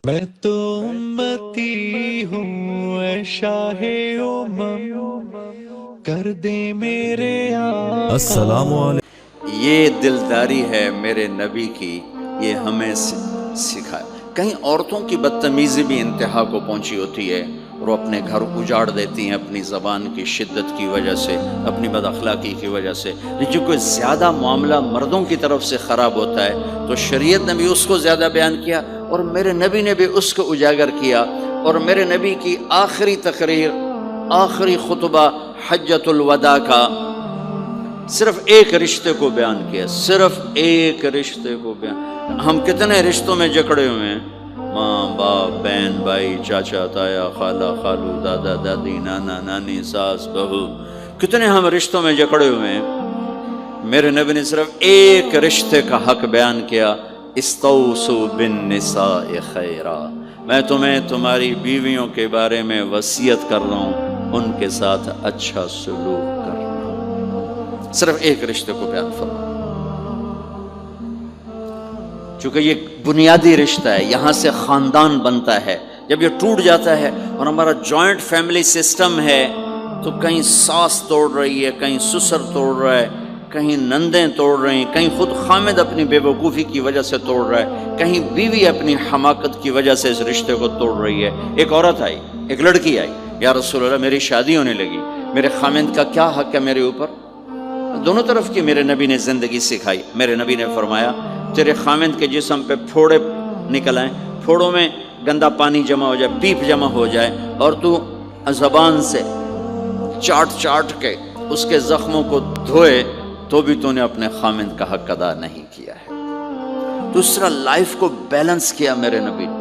میں تو امتی ہوں اے شاہ امم، کر دے میرے السلام آقا۔ علیکم۔ یہ دلداری ہے میرے نبی کی، یہ ہمیں سکھائے۔ کہیں عورتوں کی بدتمیزی بھی انتہا کو پہنچی ہوتی ہے اور وہ اپنے گھر اجاڑ دیتی ہیں اپنی زبان کی شدت کی وجہ سے، اپنی بد اخلاقی کی وجہ سے۔ لیکن کوئی زیادہ معاملہ مردوں کی طرف سے خراب ہوتا ہے تو شریعت نے بھی اس کو زیادہ بیان کیا اور میرے نبی نے بھی اس کو اجاگر کیا۔ اور میرے نبی کی آخری تقریر، آخری خطبہ حجۃ الوداع کا صرف ایک رشتے کو بیان کیا، صرف ایک رشتے کو بیان۔ ہم کتنے رشتوں میں جکڑے ہوئے ہیں، ماں باپ، بہن بھائی، چاچا تایا، خالہ خالو، دادا دادی، نانا نانی، ساس بہو، کتنے ہم رشتوں میں جکڑے ہوئے ہیں۔ میرے نبی نے صرف ایک رشتے کا حق بیان کیا، استوصوا بالنساء خیرا، میں تمہیں تمہاری بیویوں کے بارے میں وصیت کر رہا ہوں، ان کے ساتھ اچھا سلوک کرنا۔ صرف ایک رشتے کو بیان فرما، چونکہ یہ بنیادی رشتہ ہے، یہاں سے خاندان بنتا ہے۔ جب یہ ٹوٹ جاتا ہے اور ہمارا جوائنٹ فیملی سسٹم ہے تو کہیں ساس توڑ رہی ہے، کہیں سسر توڑ رہا ہے، کہیں نندیں توڑ رہی ہیں، کہیں خود خامد اپنی بے وقوفی کی وجہ سے توڑ رہا ہے، کہیں بیوی اپنی حماقت کی وجہ سے اس رشتے کو توڑ رہی ہے۔ ایک عورت آئی، ایک لڑکی آئی، یا رسول اللہ میری شادی ہونے لگی، میرے خامد کا کیا حق ہے میرے اوپر؟ دونوں طرف کی میرے نبی نے زندگی سکھائی۔ میرے نبی نے فرمایا تیرے خامند کے جسم پہ پھوڑے نکل آئیں، پھوڑوں میں گندا پانی جمع ہو جائے، پیپ جمع ہو جائے، اور تو زبان سے چاٹ چاٹ کے اس کے زخموں کو دھوئے، تو بھی تو نے اپنے خامند کا حق ادا نہیں کیا ہے۔ دوسرا، لائف کو بیلنس کیا میرے نبی نے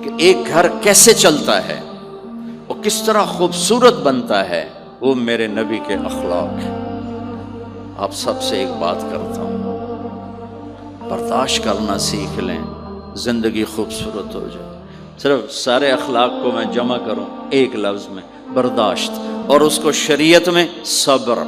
کہ ایک گھر کیسے چلتا ہے اور کس طرح خوبصورت بنتا ہے، وہ میرے نبی کے اخلاق ہیں۔ آپ سب سے ایک بات کرتا ہوں، برداشت کرنا سیکھ لیں، زندگی خوبصورت ہو جائے۔ صرف سارے اخلاق کو میں جمع کروں ایک لفظ میں، برداشت، اور اس کو شریعت میں صبر۔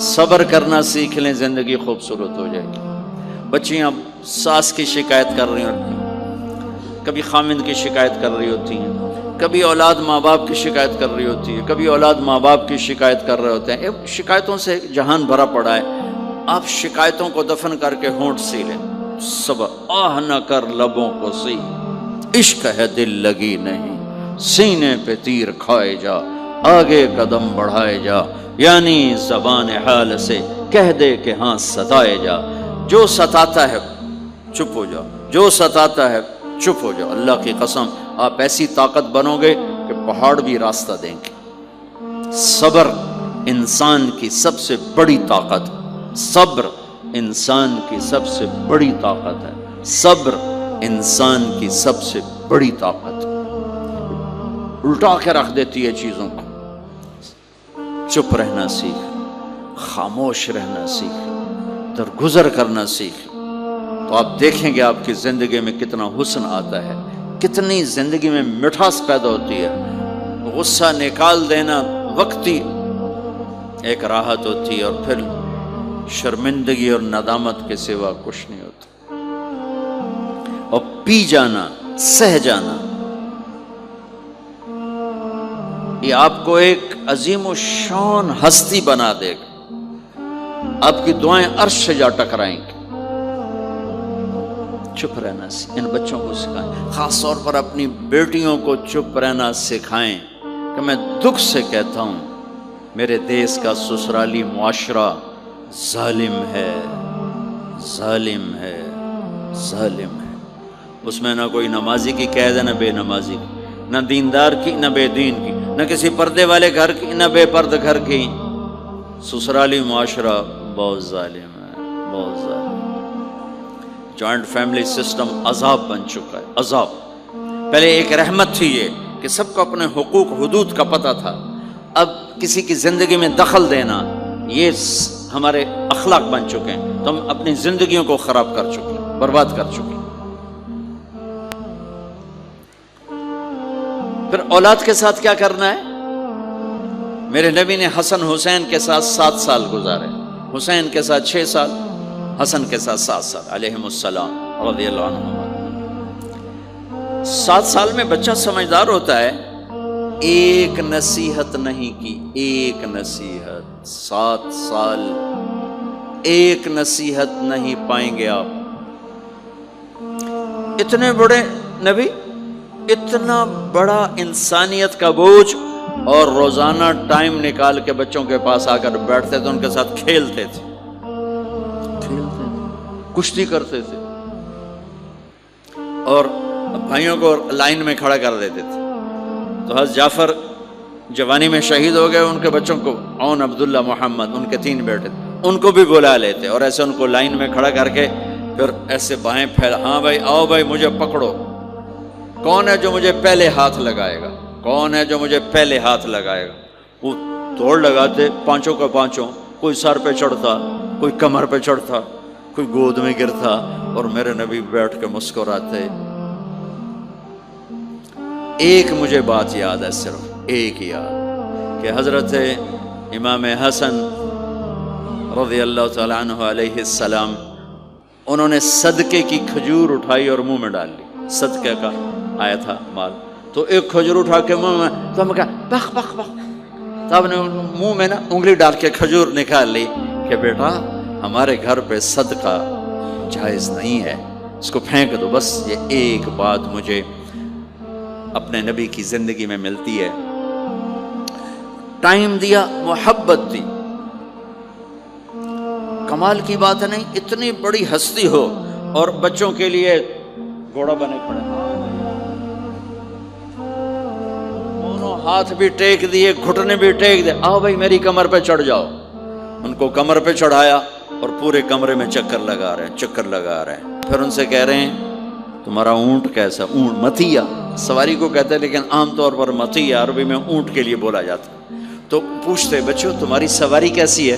صبر کرنا سیکھ لیں، زندگی خوبصورت ہو جائے گی۔ بچیاں ساس کی شکایت کر رہی ہوتی ہیں، کبھی خامند کی شکایت کر رہی ہوتی ہیں، کبھی اولاد ماں باپ کی شکایت کر رہی ہوتی ہے، کبھی اولاد ماں باپ کی شکایت کر رہے ہوتے ہیں۔ شکایتوں سے جہان بھرا پڑا ہے۔ آپ شکایتوں کو دفن کر کے ہونٹ سی لیں، صبر، آہ نہ کر لبوں کو سی، عشق ہے دل لگی نہیں، سینے پہ تیر کھائے جا، آگے قدم بڑھائے جا، یعنی زبان حال سے کہہ دے کہ ہاں ستائے جا۔ جو ستاتا ہے چپ ہو جاؤ، جو ستاتا ہے چپ ہو جاؤ۔ اللہ کی قسم آپ ایسی طاقت بنو گے کہ پہاڑ بھی راستہ دیں گے۔ صبر انسان کی سب سے بڑی طاقت، صبر انسان کی سب سے بڑی طاقت ہے، صبر انسان کی سب سے بڑی طاقت، الٹا کے رکھ دیتی ہے چیزوں کو۔ چپ رہنا سیکھ، خاموش رہنا سیکھ، درگزر کرنا سیکھ، تو آپ دیکھیں گے آپ کی زندگی میں کتنا حسن آتا ہے، کتنی زندگی میں مٹھاس پیدا ہوتی ہے۔ غصہ نکال دینا وقتی ایک راحت ہوتی ہے، اور پھر شرمندگی اور ندامت کے سوا کچھ نہیں ہوتا۔ اور پی جانا، سہ جانا، یہ آپ کو ایک عظیم و شان ہستی بنا دے گا۔ آپ کی دعائیں عرش سے جا ٹکرائیں گی۔ چپ رہنا ان بچوں کو سکھائیں، خاص طور پر اپنی بیٹیوں کو چپ رہنا سکھائیں کہ میں دکھ سے کہتا ہوں میرے دیس کا سسرالی معاشرہ ظالم ہے، ظالم ہے، ظالم ہے۔ اس میں نہ کوئی نمازی کی قید ہے، نہ بے نمازی کی، نہ دیندار کی، نہ بے دین کی، نہ کسی پردے والے گھر کی، نہ بے پرد گھر کی۔ سسرالی معاشرہ بہت ظالم ہے، بہت ظالم۔ جوائنٹ فیملی سسٹم عذاب بن چکا ہے، عذاب۔ پہلے ایک رحمت تھی یہ کہ سب کو اپنے حقوق حدود کا پتہ تھا، اب کسی کی زندگی میں دخل دینا یہ ہمارے اخلاق بن چکے ہیں، تو ہم اپنی زندگیوں کو خراب کر چکے ہیں، برباد کر چکے ہیں۔ پھر اولاد کے ساتھ کیا کرنا ہے؟ میرے نبی نے حسن حسین کے ساتھ 7 سال گزارے، حسین کے ساتھ 6 سال، حسن کے ساتھ 7 سال علیہم السلام رضی اللہ عنہ۔ 7 سال میں بچہ سمجھدار ہوتا ہے. ایک نصیحت نہیں کی، ایک نصیحت. 7 سال ایک نصیحت نہیں پائیں گے آپ. اتنے بڑے نبی، اتنا بڑا انسانیت کا بوجھ، اور روزانہ ٹائم نکال کے بچوں کے پاس آ کر بیٹھتے تھے، ان کے ساتھ کھیلتے تھے، کشتی کرتے تھے، اور بھائیوں کو لائن میں کھڑا کر دیتے تھے. تو حضرت جعفر جوانی میں شہید ہو گئے، ان کے بچوں کو، عون، عبداللہ، محمد، ان کے 3 بیٹے، ان کو بھی بلا لیتے اور ایسے ان کو لائن میں کھڑا کر کے پھر ایسے بائیں پھیلا، ہاں بھائی آؤ بھائی مجھے پکڑو، کون ہے جو مجھے پہلے ہاتھ لگائے گا، کون ہے جو مجھے پہلے ہاتھ لگائے گا. وہ دوڑ لگاتے، پانچوں کا پانچوں، کوئی سر پہ چڑھتا، کوئی کمر پہ چڑھتا، کوئی گود میں گرتا، اور میرے نبی بیٹھ کے مسکراتے. ایک مجھے بات یاد ہے، صرف ایک یاد، کہ حضرت امام حسن رضی اللہ تعالیٰ عنہ علیہ السلام، انہوں نے صدقے کی کھجور اٹھائی اور منہ میں ڈال لی. صدقے کا آیا تھا مال، تو ایک کھجور اٹھا کے منہ میں، تو ہم کہا بخ بخ بخ، تو آپ نے منہ میں نا انگلی ڈال کے کھجور نکال لی کہ بیٹا ہمارے گھر پہ صدقہ جائز نہیں ہے، اس کو پھینک دو. بس یہ ایک بات مجھے اپنے نبی کی زندگی میں ملتی ہے. ٹائم دیا، محبت دی. کمال کی بات ہے نہیں، اتنی بڑی ہستی ہو اور بچوں کے لیے گھوڑا بنے پڑے، دونوں ہاتھ بھی ٹیک دیے، گھٹنے بھی ٹیک دیے، آؤ بھائی میری کمر پہ چڑھ جاؤ. ان کو کمر پہ چڑھایا اور پورے کمرے میں چکر لگا رہے ہیں، چکر لگا رہے ہیں. پھر ان سے کہہ رہے ہیں تمہارا اونٹ کیسا؟ اونٹ متیا سواری کو کہتے ہیں، لیکن عام طور پر متیا عربی میں اونٹ کے لیے بولا جاتا. تو پوچھتے بچوں تمہاری سواری کیسی ہے؟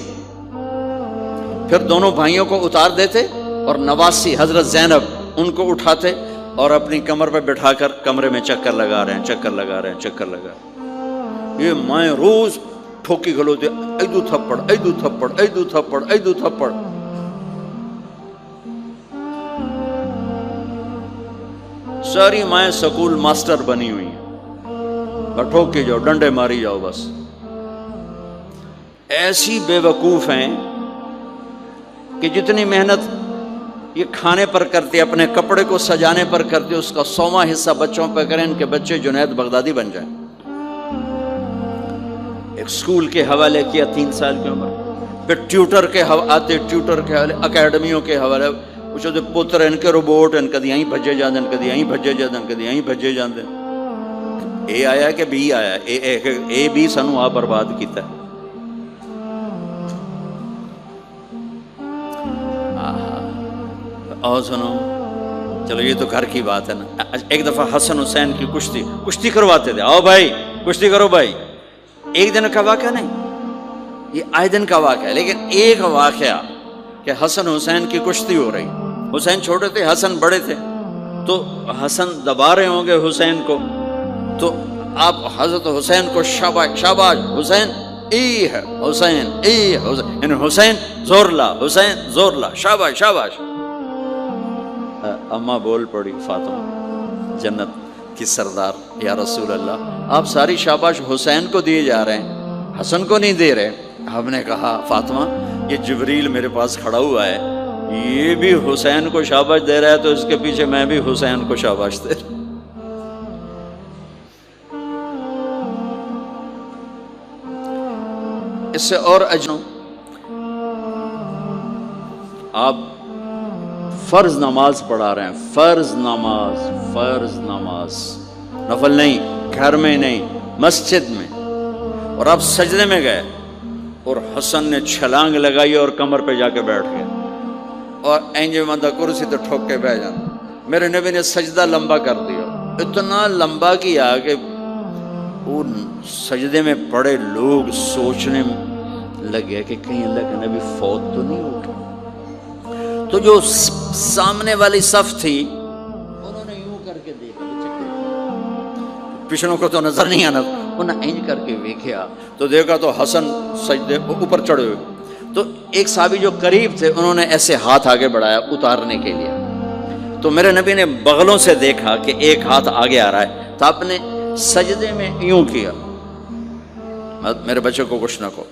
پھر دونوں بھائیوں کو اتار دیتے اور نواسی حضرت زینب ان کو اٹھاتے اور اپنی کمر پہ بٹھا کر کمرے میں چکر لگا رہے ہیں، چکر لگا رہے ہیں، چکر لگا رہے ہیں. یہ مائیں روز ٹھوکی کھلوتے، ایدو تھپڑ، ایدو تھپڑ، ایدو تھپڑ، ایدو تھپڑ. ساری مائیں سکول ماسٹر بنی ہوئی ہیں، ٹھوکی جاؤ، ڈنڈے ماری جاؤ. بس ایسی بے وقوف ہیں کہ جتنی محنت یہ کھانے پر کرتے، اپنے کپڑے کو سجانے پر کرتے، اس کا 100واں حصہ بچوں پہ کریں، ان کے بچے جنید بغدادی بن جائیں. ایک سکول کے حوالے کیا 3 سال کی عمر، پھر ٹیوٹر کے آتے، ٹیوٹر کے حوالے، اکیڈمیوں کے حوالے پوچھو تو پتر ان کے روبوٹ ان کدی یہیں بھجے جاندے، ان کدی یہیں بھجے جاندے، ان کدی یہیں بھجے جاندے. اے آیا کہ بی آیا، اے بی سانو آ برباد کیتا ہے. اور سنو، چلو یہ تو گھر کی بات ہے نا. ایک دفعہ حسن حسین کی کشتی کرواتے تھے، آؤ بھائی کشتی کرو بھائی. ایک دن کا واقعہ نہیں، یہ آئے دن کا واقعہ ہے. لیکن ایک واقعہ کہ حسن حسین کی کشتی ہو رہی، حسین چھوٹے تھے، حسن بڑے تھے، تو حسن دبا رہے ہوں گے حسین کو، تو آپ حضرت حسین کو شاباش شاباش حسین، ای ہے حسین، ای حسین، یعنی حسین زور لا، حسین زور لا، شاباش شاباش. اماں بول پڑی فاطمہ جنت کی سردار، یا رسول اللہ آپ ساری شاباش حسین کو دیے جا رہے ہیں، حسن کو نہیں دے رہے. ہم نے کہا فاطمہ یہ جبریل میرے پاس کھڑا ہوا ہے، یہ بھی حسین کو شاباش دے رہا ہے، تو اس کے پیچھے میں بھی حسین کو شاباش دے رہا. اس سے اور اجنو، آپ فرض نماز پڑھا رہے ہیں، فرض نماز، فرض نماز، نفل نہیں، گھر میں نہیں، مسجد میں، اور آپ سجدے میں گئے اور حسن نے چھلانگ لگائی اور کمر پہ جا کے بیٹھ گئے اور اینجے مندہ کرسی تو ٹھوک کے بیٹھ جانا. میرے نبی نے سجدہ لمبا کر دیا، اتنا لمبا کیا کہ ان سجدے میں پڑے لوگ سوچنے لگے کہ کہیں اللہ کے نبی فوت تو نہیں ہو گئے. تو جو سامنے والی صف تھی انہوں نے یوں کر کے دیکھا، پچھلوں کو تو نظر نہیں آنا، انہوں نے اینج کر کے دیکھا تو دیکھا تو حسن سجدے اوپر چڑھے ہوئے. تو ایک صحابی جو قریب تھے انہوں نے ایسے ہاتھ آگے بڑھایا اتارنے کے لیے، تو میرے نبی نے بغلوں سے دیکھا کہ ایک ہاتھ آگے آ رہا ہے، تو آپ نے سجدے میں یوں کیا، میرے بچے کو کچھ نہ کہو،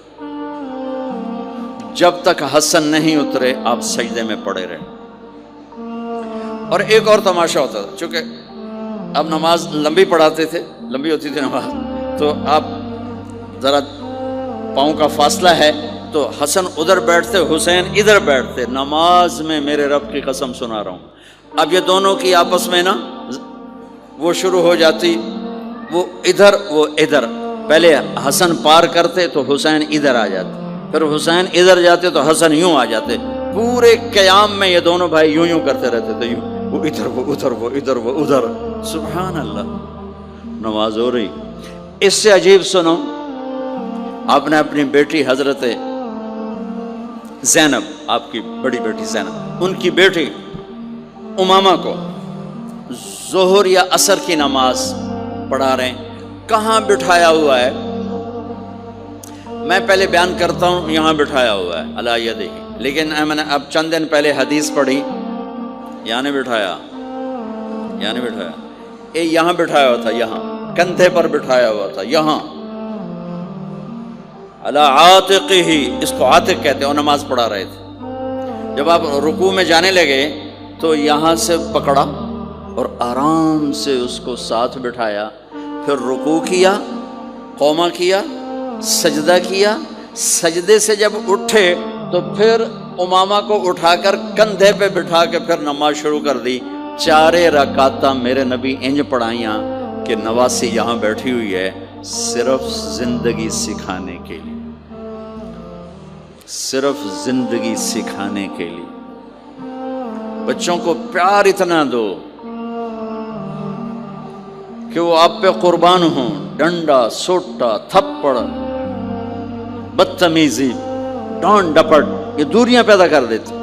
جب تک حسن نہیں اترے آپ سجدے میں پڑے رہے۔ اور ایک اور تماشا ہوتا تھا، چونکہ اب نماز لمبی پڑھاتے تھے، لمبی ہوتی تھی نماز، تو آپ ذرا پاؤں کا فاصلہ ہے تو حسن ادھر بیٹھتے، حسین ادھر بیٹھتے، نماز میں میرے رب کی قسم سنا رہا ہوں۔ اب یہ دونوں کی آپس میں نا وہ شروع ہو جاتی، وہ ادھر وہ ادھر، پہلے حسن پار کرتے تو حسین ادھر آ جاتے، پھر حسین ادھر جاتے تو حسن یوں آ جاتے، پورے قیام میں یہ دونوں بھائی یوں یوں کرتے رہتے تھے، یوں، وہ ادھر وہ ادھر، وہ ادھر وہ ادھر، سبحان اللہ، نماز ہو رہی۔ اس سے عجیب سنو، آپ نے اپنی بیٹی حضرت زینب، آپ کی بڑی بیٹی زینب، ان کی بیٹی امامہ کو ظہر یا عصر کی نماز پڑھا رہے ہیں، کہاں بٹھایا ہوا ہے؟ میں پہلے بیان کرتا ہوں، یہاں بٹھایا ہوا ہے علی یدہ، لیکن میں نے اب چند دن پہلے حدیث پڑھی، یہاں نہیں بٹھایا، یہاں نہیں بٹھایا، یہاں بٹھایا ہوا تھا، یہاں کندھے پر بٹھایا ہوا تھا، یہاں علی عاتقہ، اس کو عاتق کہتے ہیں، اور نماز پڑھا رہے تھے۔ جب آپ رکوع میں جانے لگے تو یہاں سے پکڑا اور آرام سے اس کو ساتھ بٹھایا، پھر رکوع کیا، قومہ کیا، سجدہ کیا، سجدے سے جب اٹھے تو پھر امامہ کو اٹھا کر کندھے پہ بٹھا کے پھر نماز شروع کر دی۔ 4 رکعتاں میرے نبی انج پڑھائیاں کہ نواسی یہاں بیٹھی ہوئی ہے، صرف زندگی سکھانے کے لیے، صرف زندگی سکھانے کے لیے۔ بچوں کو پیار اتنا دو کہ وہ آپ پہ قربان ہوں، ڈنڈا، سوٹا، تھپڑ، بدتمیزی، ڈانٹ ڈپٹ، یہ دوریاں پیدا کر دیتی۔